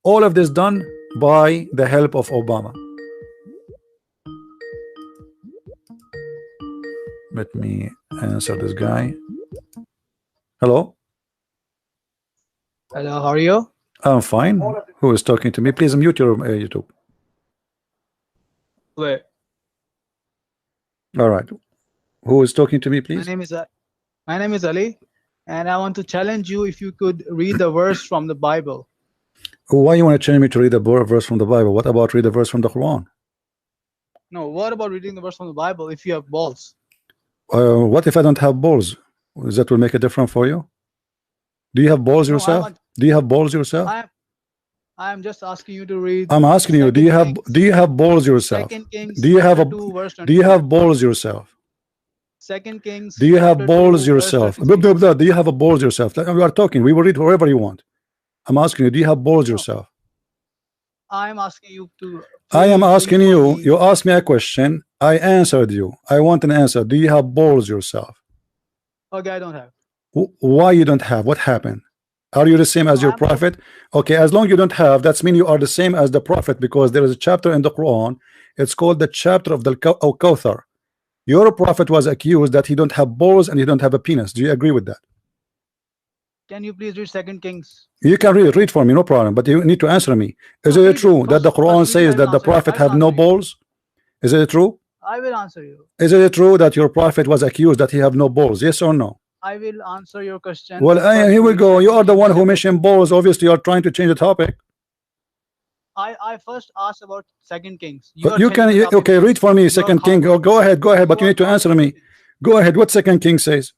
All of this done by the help of Obama. Let me answer this guy. Hello. Hello, how are you? I'm fine. Who is talking to me? Please mute your YouTube. Wait. All right. Who is talking to me, please? My name is Ali, and I want to challenge you if you could read the verse from the Bible. Why you want to challenge me to read a verse from the Bible? What about read a verse from the Quran? No, what about reading the verse from the Bible if you have balls? What if I don't have balls? That will make a difference for you? Do you have balls yourself? Do you have balls yourself? I am just asking you to read. I'm asking you, do you have balls yourself? Do you have balls yourself? 2 Kings. Do you have balls yourself? Do you have a balls yourself? We are talking. We will read wherever you want. I'm asking you, do you have balls yourself? I am asking you to. I am asking you. You asked me a question. I answered you. I want an answer. Do you have balls yourself? Okay, I don't have. Why you don't have? What happened? Are you the same as your prophet? Okay, as long as you don't have, that's mean you are the same as the prophet, because there is a chapter in the Quran. It's called the chapter of the Kawthar. Your prophet was accused that he don't have balls and he don't have a penis. Do you agree with that? Can you please read 2 Kings? You can read for me, no problem. But you need to answer me. Is it true that the Quran says that the prophet have no balls? Is it true? I will answer you. Is it true that your prophet was accused that he have no balls? Yes or no? I will answer your question. Well, here we go. You are the one who mentioned balls. Obviously, you are trying to change the topic. I first asked about 2 Kings. You can okay, read for me 2 King. Oh, go ahead, but you need to answer me. Go ahead. What 2 King says?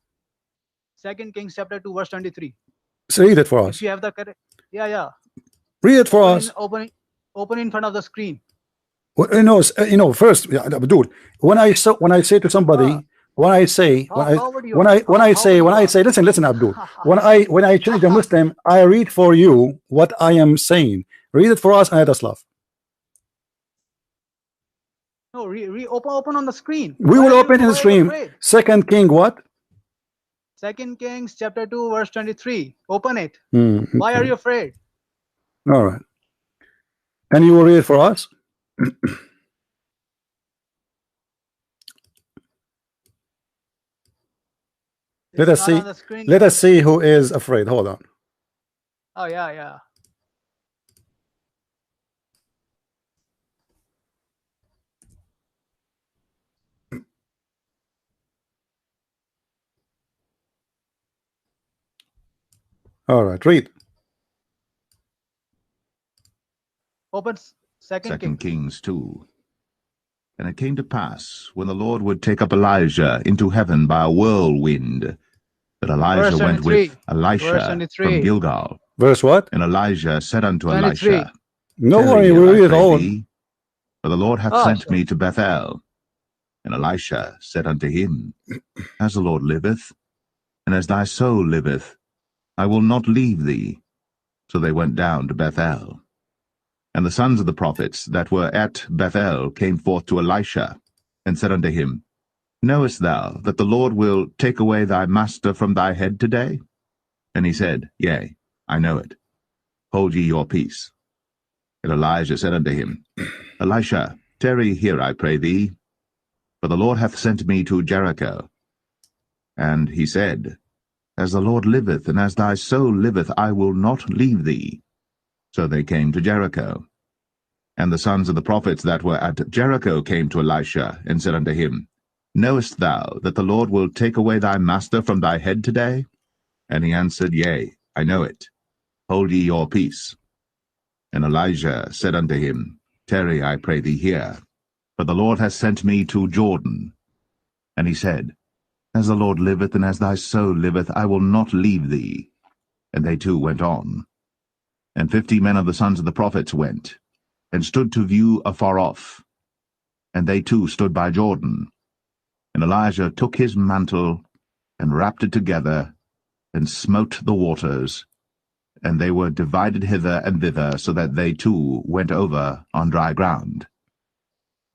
2 Kings chapter 2 verse 23. So read it for us. If you have the correct, yeah. Read it for us. Open in front of the screen. Well, first, dude. When I say to somebody, listen, Abdul. When I change a Muslim, I read for you what I am saying. Read it for us, Ayatoslav. No, open on the screen. We will open in the screen. 2 King what? 2 Kings chapter 2 verse 23. Open it. Okay. Why are you afraid? All right. And you will read it for us? Let us see who is afraid. Hold on. Oh yeah. All right, read. Open 2 Kings 2. And it came to pass, when the Lord would take up Elijah into heaven by a whirlwind, that Elijah went with Elisha from Gilgal. Verse what? And Elijah said unto Elisha, No worry, we'll read it all. For the Lord hath sent me to Bethel. And Elisha said unto him, As the Lord liveth, and as thy soul liveth, I will not leave thee. So they went down to Bethel. And the sons of the prophets that were at Bethel came forth to Elisha, and said unto him, Knowest thou that the Lord will take away thy master from thy head today? And he said, Yea, I know it. Hold ye your peace. And Elijah said unto him, Elisha, tarry here, I pray thee, for the Lord hath sent me to Jericho. And he said, As the Lord liveth, and as thy soul liveth, I will not leave thee. So they came to Jericho. And the sons of the prophets that were at Jericho came to Elisha, and said unto him, Knowest thou that the Lord will take away thy master from thy head today? And he answered, Yea, I know it. Hold ye your peace. And Elijah said unto him, Tarry, I pray thee here, for the Lord hath sent me to Jordan. And he said, As the Lord liveth, and as thy soul liveth, I will not leave thee. And they two went on. And 50 men of the sons of the prophets went, and stood to view afar off. And they too stood by Jordan. And Elijah took his mantle, and wrapped it together, and smote the waters, and they were divided hither and thither, so that they too went over on dry ground.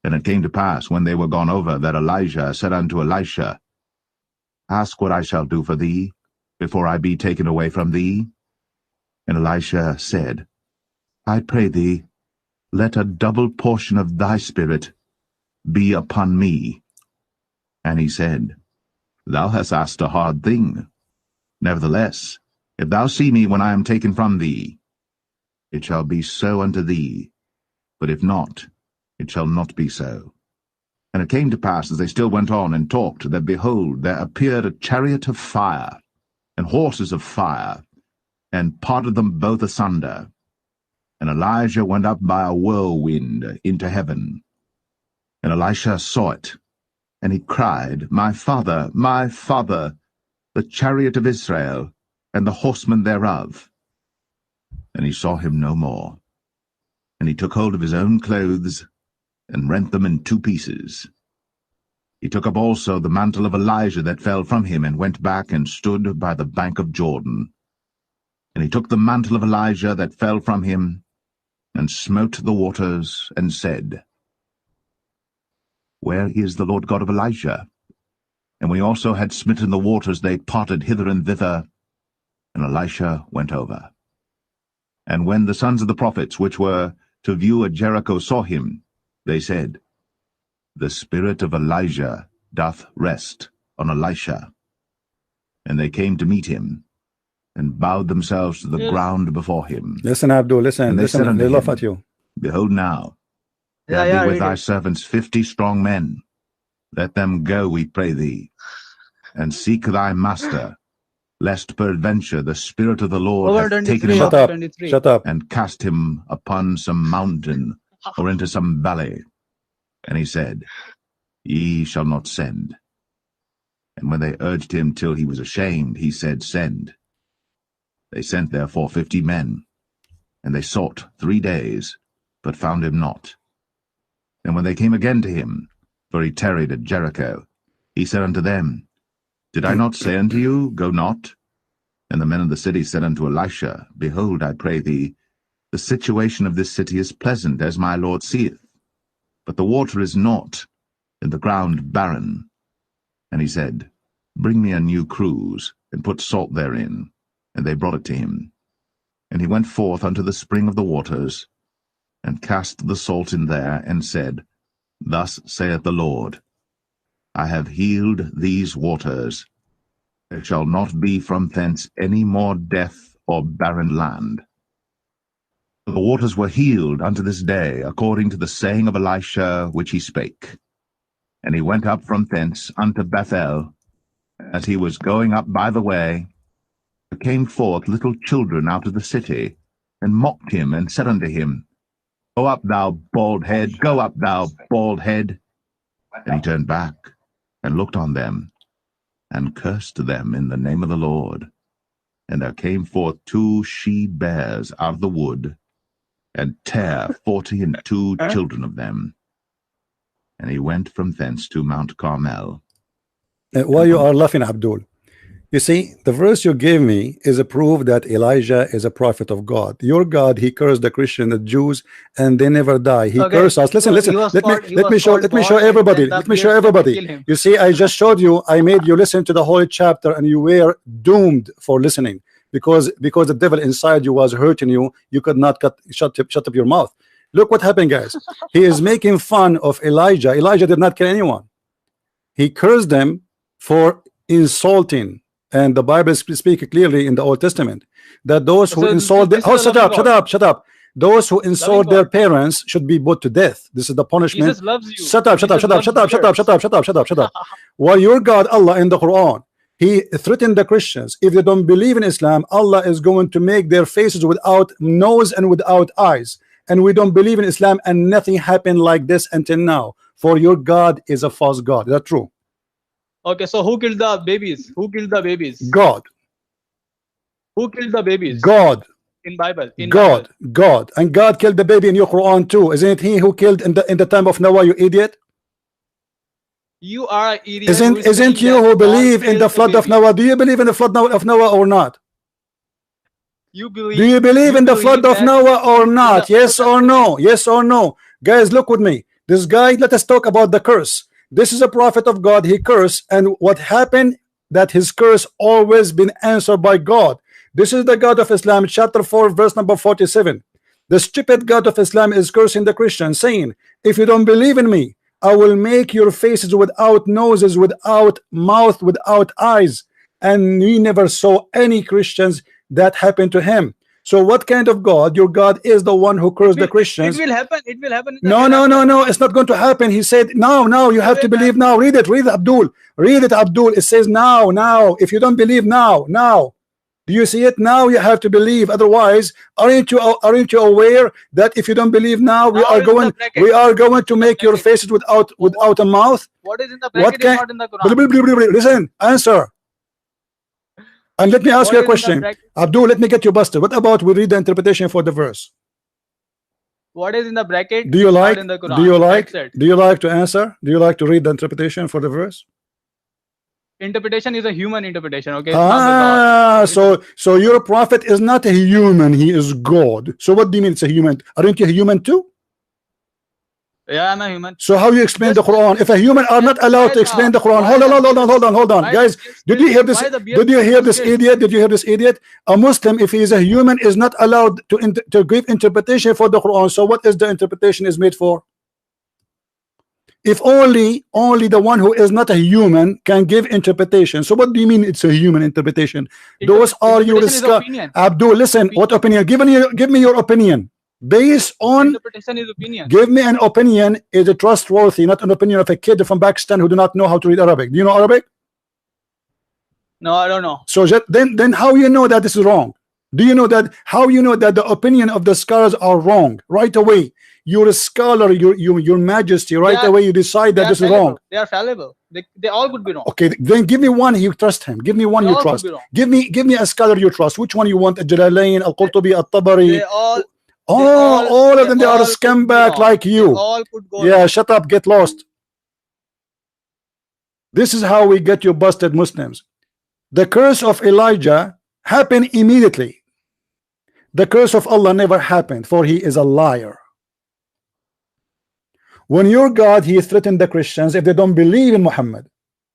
And it came to pass, when they were gone over, that Elijah said unto Elisha, Ask what I shall do for thee, before I be taken away from thee. And Elisha said, I pray thee, let a double portion of thy spirit be upon me. And he said, Thou hast asked a hard thing. Nevertheless, if thou see me when I am taken from thee, it shall be so unto thee, but if not, it shall not be so. And it came to pass, as they still went on and talked, that, behold, there appeared a chariot of fire, and horses of fire, and parted them both asunder. And Elijah went up by a whirlwind into heaven. And Elisha saw it, and he cried, My father, the chariot of Israel, and the horsemen thereof. And he saw him no more. And he took hold of his own clothes, and rent them in 2 pieces. He took up also the mantle of Elijah that fell from him, and went back and stood by the bank of Jordan. And he took the mantle of Elijah that fell from him, and smote the waters, and said, Where is the Lord God of Elijah? And when he also had smitten the waters, they parted hither and thither, and Elisha went over. And when the sons of the prophets, which were to view at Jericho, saw him, they said, The spirit of Elijah doth rest on Elisha. And they came to meet him, and bowed themselves to the ground before him. Listen, Abdul, listen, And they said listen, unto they laugh him, at you. Behold now, Yeah, there be with read thy it. servants 50 strong men. Let them go, we pray thee, and seek thy master, lest peradventure the Spirit of the Lord Over hath taken 23, him Shut up, up, 23. shut up. and cast him upon some mountain, or into some valley. And he said, Ye shall not send. And when they urged him till he was ashamed, he said, Send. They sent therefore 50 men, and they sought 3 days, but found him not. And when they came again to him, for he tarried at Jericho, he said unto them, Did I not say unto you, Go not? And the men of the city said unto Elisha, Behold, I pray thee, the situation of this city is pleasant, as my Lord seeth, but the water is naught, and the ground barren. And he said, Bring me a new cruse, and put salt therein. And they brought it to him. And he went forth unto the spring of the waters, and cast the salt in there, and said, Thus saith the Lord, I have healed these waters. There shall not be from thence any more death or barren land. The waters were healed unto this day, according to the saying of Elisha which he spake. And he went up from thence unto Bethel. As he was going up by the way, there came forth little children out of the city, and mocked him, and said unto him, Go up, thou bald head, go up, thou bald head. And he turned back, and looked on them, and cursed them in the name of the Lord. And there came forth 2 she-bears out of the wood, and tare 42 children of them. And he went from thence to Mount Carmel. Why you are laughing, Abdul? You see, the verse you gave me is a proof that Elijah is a prophet of God. Your God, he cursed the Christian, the Jews, and they never die. He cursed us. Listen, listen. Let me show everybody. Let me show everybody. You see, I just showed you. I made you listen to the whole chapter, and you were doomed for listening because the devil inside you was hurting you. You could not shut up your mouth. Look what happened, guys. He is making fun of Elijah. Elijah did not kill anyone. He cursed them for insulting. And the Bible speaks clearly in the Old Testament that those who insult shut up. Those who insult their parents should be put to death. This is the punishment. Jesus loves you. Shut up. While your God Allah in the Quran, he threatened the Christians, if they don't believe in Islam, Allah is going to make their faces without nose and without eyes. And we don't believe in Islam, and nothing happened like this until now. For your God is a false God. Is that true? Okay, so who killed the babies? Who killed the babies? God. Who killed the babies? God. In Bible. God. And God killed the baby in your Quran too. Isn't it he who killed in the time of Noah, you idiot? You are an idiot. Isn't you who believe in the flood of Noah? Do you believe in the flood of Noah or not? Do you believe in the flood of Noah or not? Yes or no? Yes or no? Guys, look with me. This guy, let us talk about the curse. This is a prophet of God. He cursed, and what happened? That his curse always been answered by God. This is the God of Islam, chapter 4, verse number 47. The stupid God of Islam is cursing the Christians, saying, if you don't believe in me, I will make your faces without noses, without mouth, without eyes. And we never saw any Christians that happened to him. So what kind of God? Your God is the one who cursed the Christians. It will happen. It will happen. No, it's not going to happen. He said, now, you have to believe now. Read it, Abdul. Read it, Abdul. It says now. If you don't believe now. Do you see it? Now you have to believe. Otherwise, aren't you aware that if you don't believe now, we are going to make your faces without a mouth? What is in the bracket is not in the Quran. Listen, answer. And let me ask you a question. Abdul, let me get you busted. What about we read the interpretation for the verse? What is in the bracket? Do you like? In the Quran. Do you like to answer? Do you like to read the interpretation for the verse? Interpretation is a human interpretation. Okay. So your prophet is not a human. He is God. So what do you mean it's a human? Aren't you a human too? Yeah, I'm a human. So how you explain the Quran? If a human are not allowed to explain the Quran, hold on, guys. Did you hear this? Did you hear this idiot? Did you hear this idiot? A Muslim, if he is a human, is not allowed to give interpretation for the Quran. So what is the interpretation is made for? If only the one who is not a human can give interpretation. So what do you mean it's a human interpretation? Those are your Abdul, listen, what opinion? Give me your opinion. Based on interpretation is opinion. Give me an opinion is a trustworthy, not an opinion of a kid from Pakistan who do not know how to read Arabic. Do you know Arabic? No, I don't know. So then how you know that this is wrong? Do you know that how you know that the opinion of the scholars are wrong? Right away, you're a scholar, your majesty, right away you decide that this is wrong. They are fallible. They all could be wrong. Okay, then give me one you trust him. Give me one you trust. Give me a scholar you trust. Which one you want? Jalalain, Al-Qurtubi, At-Tabari. All of them, they are a scumbag like you. Yeah, shut up, get lost. This is how we get you busted Muslims. The curse of Elijah happened immediately. The curse of Allah never happened, for he is a liar. When your God, he threatened the Christians if they don't believe in Muhammad.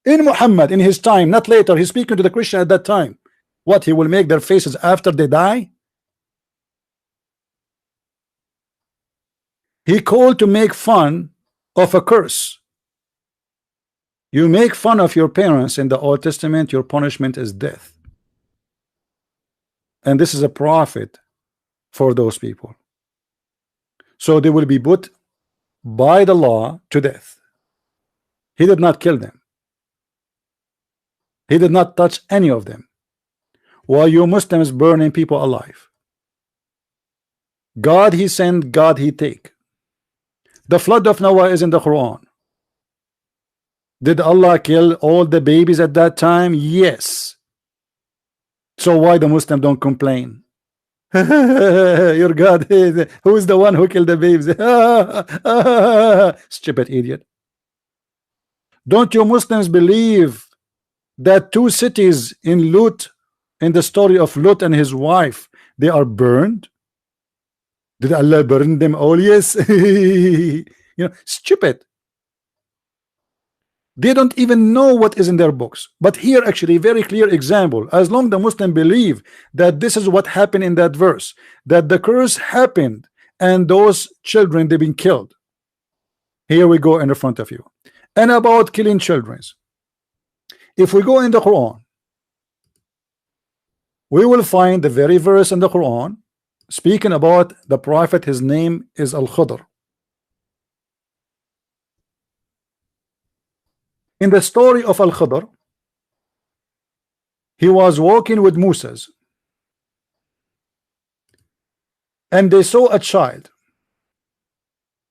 In his time, not later. He's speaking to the Christian at that time. What, he will make their faces after they die? He called to make fun of a curse. You make fun of your parents in the Old Testament, your punishment is death. And this is a prophet for those people. So they will be put by the law to death. He did not kill them. He did not touch any of them. While you Muslims burning people alive. God he sent, God he take. The flood of Noah is in the Quran. Did Allah kill all the babies at that time? Yes. So why the Muslim don't complain? Your God, who is the one who killed the babies? Stupid idiot. Don't you Muslims believe that two cities in Lut, in the story of Lut and his wife, they are burned? Did Allah burn them all? Yes. Stupid. They don't even know what is in their books. But here actually very clear example. As long the Muslim believe that this is what happened in that verse, that the curse happened and those children they've been killed. Here we go in the front of you. And about killing children. If we go in the Quran, we will find the very verse in the Quran speaking about the prophet. His name is Al-Khidr. In the story of Al-Khidr, he was walking with Moses and they saw a child.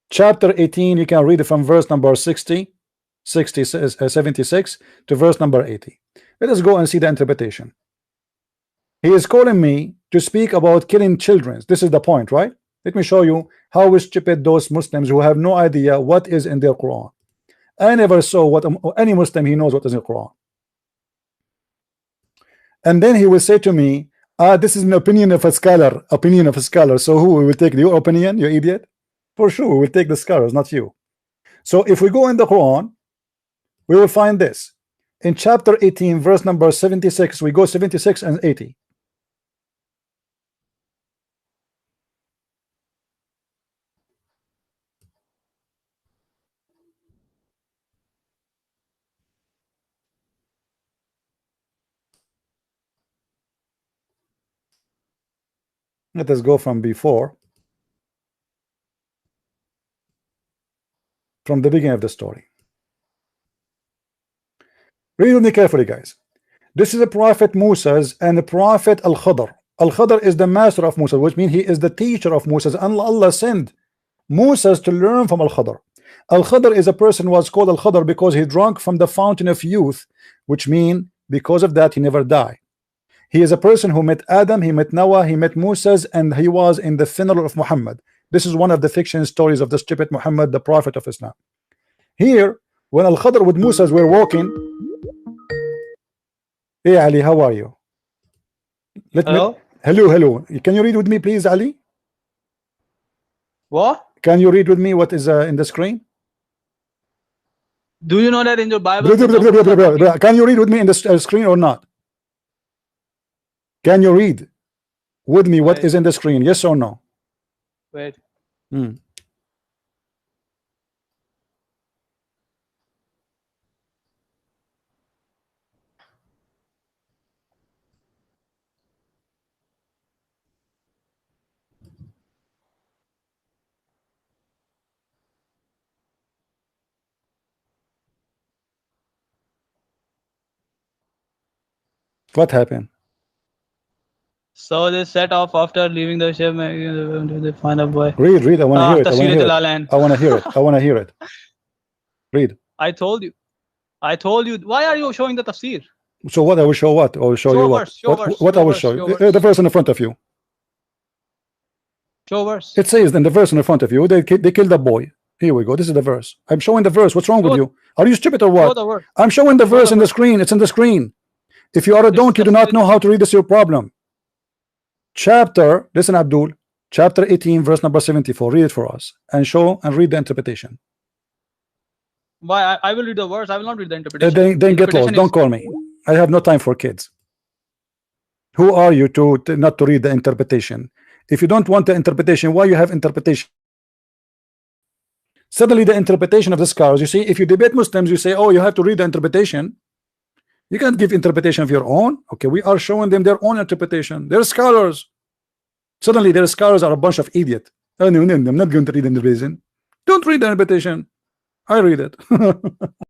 Chapter 18, you can read it from verse number 76 to verse number 80. Let us go and see the interpretation. He is calling me to speak about killing children. This is the point, right? Let me show you how stupid those Muslims who have no idea what is in their Quran. I never saw what any Muslim he knows what is in the Quran. And then he will say to me, this is an opinion of a scholar. So who will take your opinion, you idiot? For sure, we will take the scholars, not you. So if we go in the Quran, we will find this. In chapter 18, verse number 76, we go 76 and 80. Let us go from before, from the beginning of the story. Read with me carefully, guys. This is a prophet Moses and the prophet Al-Khadr. Al-Khadr is the master of Moses, which means he is the teacher of Moses. And Allah sent Moses to learn from Al-Khadr. Al-Khadr is a person who was called Al-Khadr because he drank from the fountain of youth, which means because of that he never died. He is a person who met Adam, he met Noah, he met Moses, and he was in the funeral of Muhammad. This is one of the fiction stories of the stupid Muhammad, the prophet of Islam. Here, when Al-Khadr with Moses were walking. Hey Ali, how are you? Hello? Hello. Can you read with me, please, Ali? What? Can you read with me what is in the screen? Do you know that in your Bible? Can you read with me in the screen or not? Can you read with me what is in the screen? Yes or no? Wait. What happened? So they set off after leaving the ship. They find a boy. Read. I want to hear it. I want to hear it. Read. I told you. Why are you showing the tafsir? So what? I will show what? I will show you what? What I will show you? The verse in front of you. Show verse. It says in the verse in front of you, they killed the boy. Here we go. This is the verse. I'm showing the verse. What's wrong with you? Are you stupid or what? I'm showing the verse in the screen. It's in the screen. If you are a donkey, you do not know how to read, this is your problem. Chapter, listen, Abdul, chapter 18, verse number 74. Read it for us and show and read the interpretation. Why? I will read the verse. I will not read the interpretation. Then get lost. Don't call me. I have no time for kids. Who are you to not to read the interpretation? If you don't want the interpretation, why you have interpretation? Suddenly the interpretation of the scholars, you see, if you debate Muslims, you say, oh, you have to read the interpretation. You can't give interpretation of your own. Okay, we are showing them their own interpretation. They're scholars. Suddenly their scholars are a bunch of idiots. Oh, no, I'm not going to read the interpretation. Don't read the interpretation. I read it.